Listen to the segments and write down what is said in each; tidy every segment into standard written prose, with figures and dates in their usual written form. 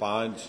5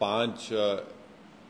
5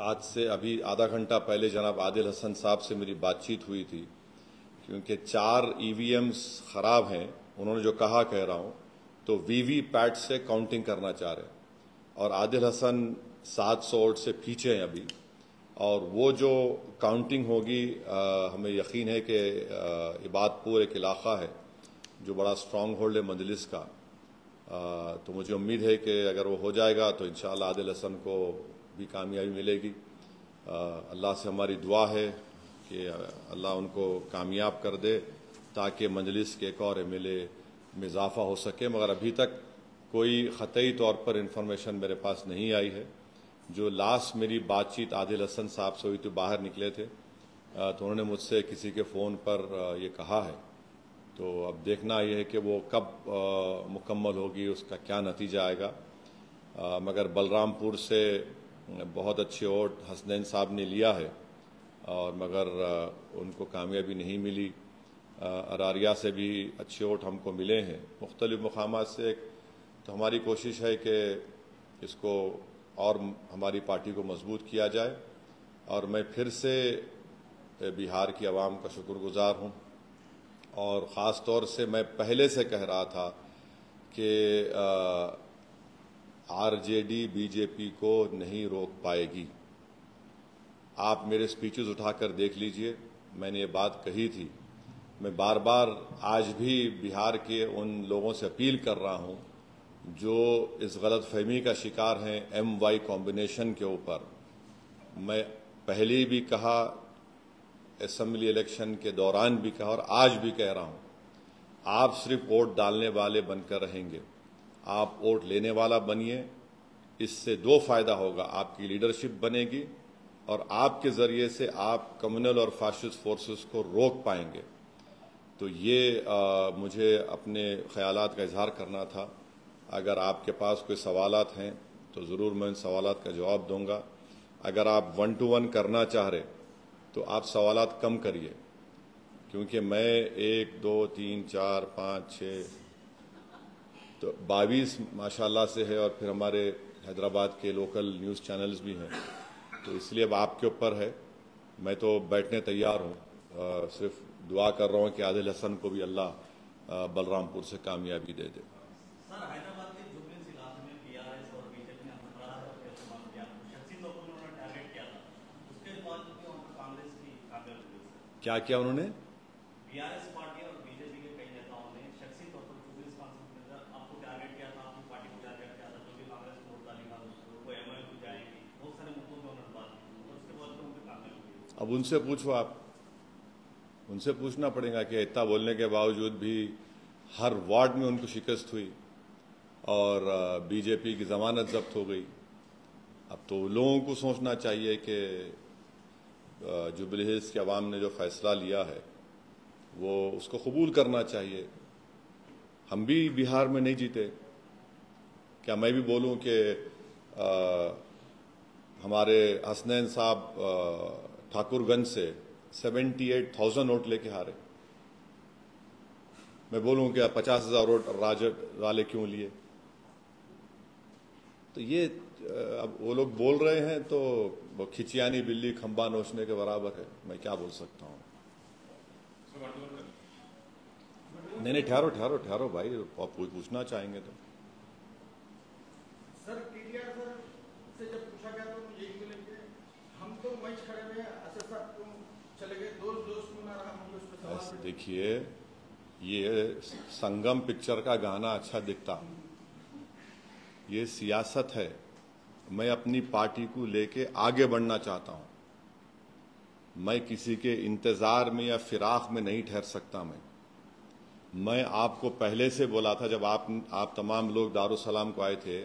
آج سے ابھی آدھا گھنٹہ پہلے جناب عادل حسن صاحب سے میری بات چیت ہوئی تھی، کیونکہ 4 EVMs خراب ہیں، انہوں نے جو کہا کہہ رہا ہوں، تو VVPAT سے کاؤنٹنگ کرنا چاہ رہے ہیں، اور عادل حسن 700 ووٹ سے پیچھے ہیں ابھی، اور وہ جو کاؤنٹنگ ہوگی ہمیں یقین ہے کہ عباد پور ایک علاقہ ہے جو بڑا اسٹرانگ ہولڈ ہے مجلس کا، تو مجھے امید ہے کہ اگر وہ ہو جائے گا تو انشاءاللہ عادل حسن کو بھی کامیابی ملے گی۔ اللہ سے ہماری دعا ہے کہ اللہ ان کو کامیاب کر دے تاکہ مجلس کے ایک اور MLA میں اضافہ ہو سکے، مگر ابھی تک کوئی قطعی طور پر انفارمیشن میرے پاس نہیں آئی ہے۔ جو لاسٹ میری بات چیت عادل حسن صاحب سے ہوئی تو باہر نکلے تھے، تو انہوں نے مجھ سے کسی کے فون پر یہ کہا ہے، تو اب دیکھنا یہ ہے کہ وہ کب مکمل ہوگی، اس کا کیا نتیجہ آئے گا، مگر بلرام پور سے بہت اچھے ووٹ حسنین صاحب نے لیا ہے، اور مگر ان کو کامیابی نہیں ملی۔ اراریا سے بھی اچھے ووٹ ہم کو ملے ہیں مختلف مقامات سے، تو ہماری کوشش ہے کہ اس کو اور ہماری پارٹی کو مضبوط کیا جائے، اور میں پھر سے بہار کی عوام کا شکر گزار ہوں، اور خاص طور سے میں پہلے سے کہہ رہا تھا کہ RJD BJP کو نہیں روک پائے گی۔ آپ میرے سپیچز اٹھا کر دیکھ لیجئے، میں نے یہ بات کہی تھی، میں بار بار آج بھی بہار کے ان لوگوں سے اپیل کر رہا ہوں جو اس غلط فہمی کا شکار ہیں MY کمبینیشن کے اوپر۔ میں پہلے بھی کہا، اسمبلی الیکشن کے دوران بھی کہا، اور آج بھی کہہ رہا ہوں، آپ صرف ووٹ ڈالنے والے بن کر رہیں گے، آپ ووٹ لینے والا بنیے۔ اس سے 2 فائدہ ہوگا، آپ کی لیڈرشپ بنے گی، اور آپ کے ذریعے سے آپ کمیونل اور فاشسٹ فورسز کو روک پائیں گے۔ تو یہ مجھے اپنے خیالات کا اظہار کرنا تھا۔ اگر آپ کے پاس کوئی سوالات ہیں تو ضرور میں ان سوالات کا جواب دوں گا۔ اگر آپ 1 to 1 کرنا چاہ رہے تو آپ سوالات کم کریے، کیونکہ میں 1 2 3 4 5 6 تو 22 ماشاءاللہ سے ہے، اور پھر ہمارے حیدرآباد کے لوکل نیوز چینلز بھی ہیں، تو اس لیے اب آپ کے اوپر ہے۔ میں تو بیٹھنے تیار ہوں، صرف دعا کر رہا ہوں کہ عادل حسن کو بھی اللہ بلرام پور سے کامیابی دے دے۔ سر، حیدرآباد کے جوبلنس علاقے میں PRS اور BJP نے بڑا اہتمام کیا، شخصی طور پر انہوں نے ٹارگیٹ کیا تھا، اس کے بعد کانگریس کی کامیابی ہوئی۔ کیا کیا انہوں نے؟ PRS پارٹی اور BJP کے کئی نیتاؤں نے شخصی طور پر جوبلنس کانفرنس میں آپ کو ٹارگیٹ کیا تھا، آپ کی پارٹی کو ٹارگیٹ کیا تھا، جو بھی کانگریس کو ووٹ ڈالے گا وہ MI کو جائے گی، بہت سارے مدعوں پہ انہوں نے بات کی، اور اس کے بعد ان کی کامیابی ہوئی۔ اب ان سے پوچھو، آپ ان سے پوچھنا پڑے گا کہ اتنا بولنے کے باوجود بھی ہر وارڈ میں ان کو شکست ہوئی، اور BJP کی ضمانت ضبط ہو گئی۔ اب تو لوگوں کو سوچنا چاہیے کہ جوبلی ہلز کے عوام نے جو فیصلہ لیا ہے وہ اس کو قبول کرنا چاہیے۔ ہم بھی بہار میں نہیں جیتے، کیا میں بھی بولوں کہ ہمارے حسنین صاحب ٹھاکر گنج سے 78,000 ووٹ لے کے ہارے؟ میں بولوں کہ 50,000 ووٹ راجد والے کیوں لیے؟ تو یہ اب وہ لوگ بول رہے ہیں تو وہ کھچیانی بلی کھمبا نوچنے کے برابر ہے، میں کیا بول سکتا ہوں۔ نہیں ٹھہرو بھائی، آپ پوچھنا چاہیں گے تو۔ سر TDR سر سے جب پوچھا گیا تو یہی بولے کہ ہم تو میچ کھڑے ہوئے اسد صاحب کیوں چلے گئے، دوست کیوں نہ رہا، ہم اس پہ سوال۔ دیکھیے، یہ سنگم پکچر کا گانا اچھا دکھتا، یہ سیاست ہے۔ میں اپنی پارٹی کو لے کے آگے بڑھنا چاہتا ہوں، میں کسی کے انتظار میں یا فراق میں نہیں ٹھہر سکتا۔ میں آپ کو پہلے سے بولا تھا جب آپ تمام لوگ دارالسلام کو آئے تھے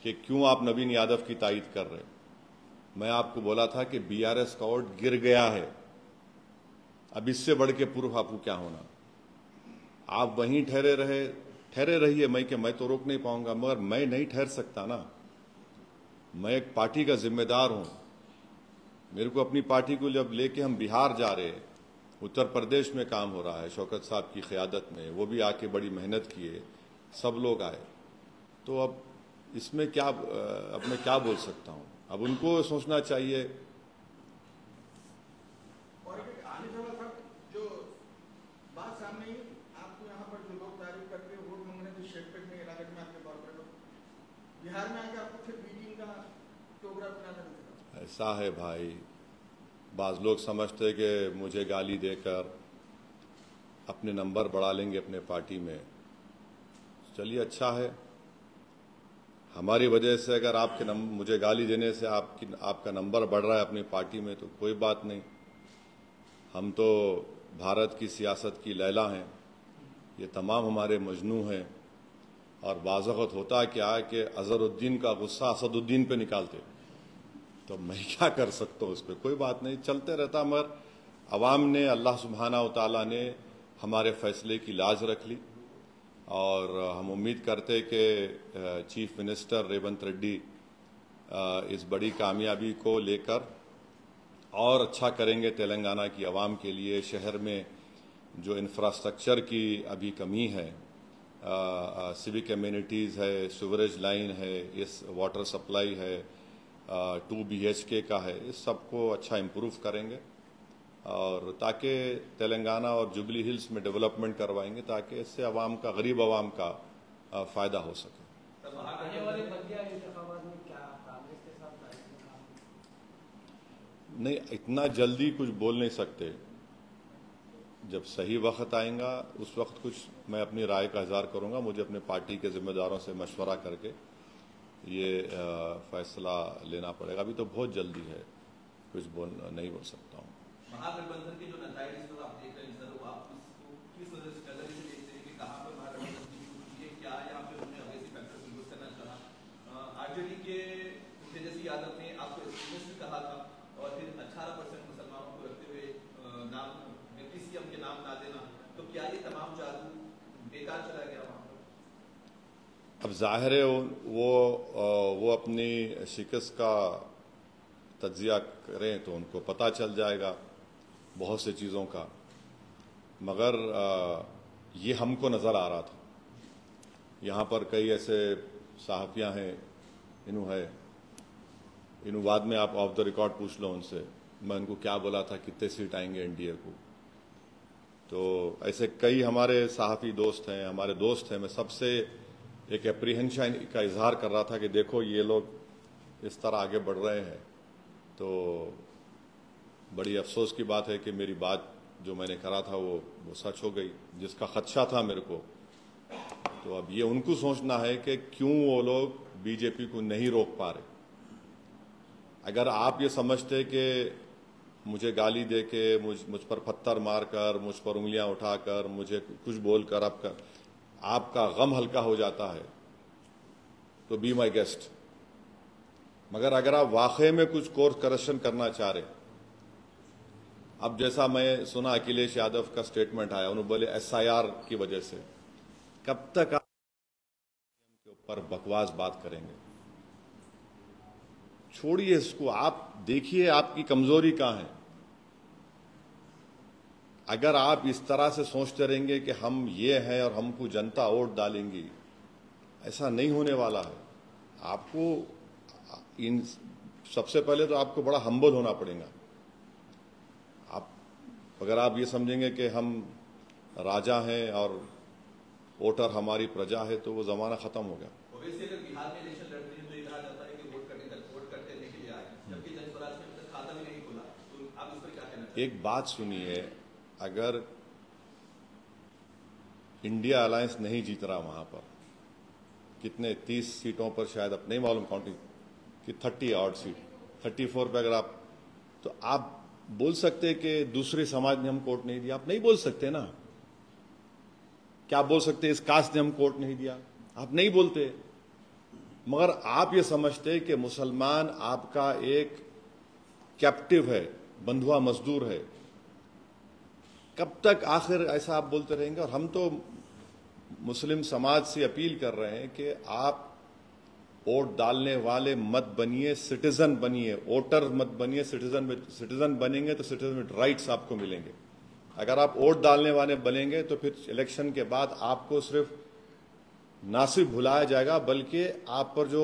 کہ کیوں آپ نوین یادو کی تائید کر رہے، میں آپ کو بولا تھا کہ BRS کا ووٹ گر گیا ہے، اب اس سے بڑھ کے پرخافو کیا ہونا۔ آپ وہیں ٹھہرے رہیے، میں تو روک نہیں پاؤں گا، مگر میں نہیں ٹھہر سکتا نا، میں ایک پارٹی کا ذمہ دار ہوں۔ میرے کو اپنی پارٹی کو جب لے کے ہم بہار جا رہے، اتر پردیش میں کام ہو رہا ہے شوکت صاحب کی قیادت میں، وہ بھی آ کے بڑی محنت کیے، سب لوگ آئے، تو اب اس میں کیا، اب میں کیا بول سکتا ہوں۔ اب ان کو سوچنا چاہیے. اور ایک آخری سوال تھا, جو بات سامنے ہی آپ کو یہاں پر جو لوگ تعریف کر کے ووٹ مانگنے کے شیپ پیٹ میں علاقے میں آپ کے کارپوریٹر بہار میں آ کے آپ کو پھر بیٹنگ کا پروگرام بنانا نہیں. ایسا ہے بھائی, بعض لوگ سمجھتے کہ مجھے گالی دے کر اپنے نمبر بڑھا لیں گے اپنے پارٹی میں. چلیے اچھا ہے, ہماری وجہ سے اگر آپ کے مجھے گالی دینے سے آپ کا نمبر بڑھ رہا ہے اپنی پارٹی میں تو کوئی بات نہیں. ہم تو بھارت کی سیاست کی لیلا ہیں, یہ تمام ہمارے مجنو ہیں, اور بعض وقت ہوتا کیا کہ اظہر الدین کا غصہ اسد الدین پہ نکالتے, تو میں کیا کر سکتا ہوں اس پہ. کوئی بات نہیں, چلتے رہتا. مگر عوام نے, اللہ سبحانہ و تعالیٰ نے ہمارے فیصلے کی لاج رکھ لی, اور ہم امید کرتے کہ چیف منسٹر ریونت ریڈی اس بڑی کامیابی کو لے کر اور اچھا کریں گے تلنگانہ کی عوام کے لیے. شہر میں جو انفراسٹرکچر کی ابھی کمی ہے, سیوک ایمینٹیز ہے, سیوریج لائن ہے, اس واٹر سپلائی ہے, 2 BHK کا ہے, اس سب کو اچھا امپروو کریں گے, اور تاکہ تلنگانہ اور جوبلی ہلز میں ڈیولپمنٹ کروائیں گے, تاکہ اس سے عوام کا, غریب عوام کا فائدہ ہو سکے. نہیں, اتنا جلدی کچھ بول نہیں سکتے. جب صحیح وقت آئیں گا اس وقت کچھ میں اپنی رائے کا اظہار کروں گا. مجھے اپنے پارٹی کے ذمہ داروں سے مشورہ کر کے یہ فیصلہ لینا پڑے گا. ابھی تو بہت جلدی ہے, کچھ نہیں بول سکتا ہوں. مہا گٹھبندھن کے جو نتائج اس وقت آپ دیکھ رہے ہیں سر, آپ کس وجہ سے نظر سے دیکھتے ہیں کہ کہاں پر مہا گٹھبندھن کی شروع کی, کیا یہاں پہ انہوں نے اگریسو فیکٹر کو یوز کرنا چاہا. RJD کے تیجسوی یادو نے آپ کو ایکسٹریمسٹ بھی کہا تھا, اور پھر 18% مسلمانوں کو رکھتے ہوئے نام ڈپٹی سی ایم کے نام نہ دینا, تو کیا یہ تمام جادو بیکار چلا گیا وہاں پر؟ اب ظاہر ہے وہ اپنی شکست کا تجزیہ کریں تو ان کو پتہ چل جائے گا بہت سے چیزوں کا. مگر یہ ہم کو نظر آ رہا تھا. یہاں پر کئی ایسے صحافیاں ہیں, انہوں بعد میں آپ آف دا ریکارڈ پوچھ لو ان سے, میں ان کو کیا بولا تھا, کتنے سیٹ آئیں گے NDA کو. تو ایسے کئی ہمارے صحافی دوست ہیں, ہمارے دوست ہیں. میں سب سے ایک اپریہنشن کا اظہار کر رہا تھا کہ دیکھو یہ لوگ اس طرح آگے بڑھ رہے ہیں. تو بڑی افسوس کی بات ہے کہ میری بات جو میں نے کرا تھا وہ سچ ہو گئی, جس کا خدشہ تھا میرے کو. تو اب یہ ان کو سوچنا ہے کہ کیوں وہ لوگ BJP کو نہیں روک پا رہے. اگر آپ یہ سمجھتے کہ مجھے گالی دے کے, مجھ پر پتھر مار کر, مجھ پر انگلیاں اٹھا کر, مجھے کچھ بول کر آپ کا غم ہلکا ہو جاتا ہے تو بی مائی گیسٹ. مگر اگر آپ واقعی میں کچھ کورس کرپشن کرنا چاہ رہے, اب جیسا میں سنا اکھلیش یادو کا سٹیٹمنٹ آیا, انہوں بولے SIR کی وجہ سے, کب تک آپ کے اوپر بکواس بات کریں گے؟ چھوڑیے اس کو, آپ دیکھیے آپ کی کمزوری کہاں ہے. اگر آپ اس طرح سے سوچتے رہیں گے کہ ہم یہ ہیں اور ہم کو جنتا ووٹ ڈالیں گی, ایسا نہیں ہونے والا ہے. آپ کو سب سے پہلے تو آپ کو بڑا ہمبل ہونا پڑے گا. اگر آپ یہ سمجھیں گے کہ ہم راجا ہیں اور ووٹر ہماری پرجا ہے تو وہ زمانہ ختم ہو گیا. اگر بہار میں الیکشن لڑتے ہیں تو یہ کہا جاتا ہے کہ ووٹ کرنے کے لیے آئے, جبکہ جن سوراج میں کھاتا بھی نہیں کھولا, تو آپ اس پر کیا کہنا چاہتے ہیں؟ ایک بات سنیے, اگر انڈیا الائنس نہیں جیت رہا وہاں پر, کتنے 30 سیٹوں پر شاید, اب نہیں معلوم کاؤنٹنگ کہ 30 آڈ سیٹ, 34 پہ اگر آپ, تو آپ بول سکتے کہ دوسرے سماج نے ہم کوٹ نہیں دیا. آپ نہیں بول سکتے نا. کیا بول سکتے اس کاسٹ نے ہم کوٹ نہیں دیا؟ آپ نہیں بولتے. مگر آپ یہ سمجھتے کہ مسلمان آپ کا ایک کیپٹیو ہے, بندھوا مزدور ہے. کب تک آخر ایسا آپ بولتے رہیں گے؟ اور ہم تو مسلم سماج سے اپیل کر رہے ہیں کہ آپ ووٹ ڈالنے والے مت بنیے, سٹیزن بنیے. ووٹر مت بنیے, سٹیزن بنیں گے تو سٹیزن رائٹس آپ کو ملیں گے. اگر آپ ووٹ ڈالنے والے بنیں گے تو پھر الیکشن کے بعد آپ کو صرف نہ صرف بھلایا جائے گا, بلکہ آپ پر جو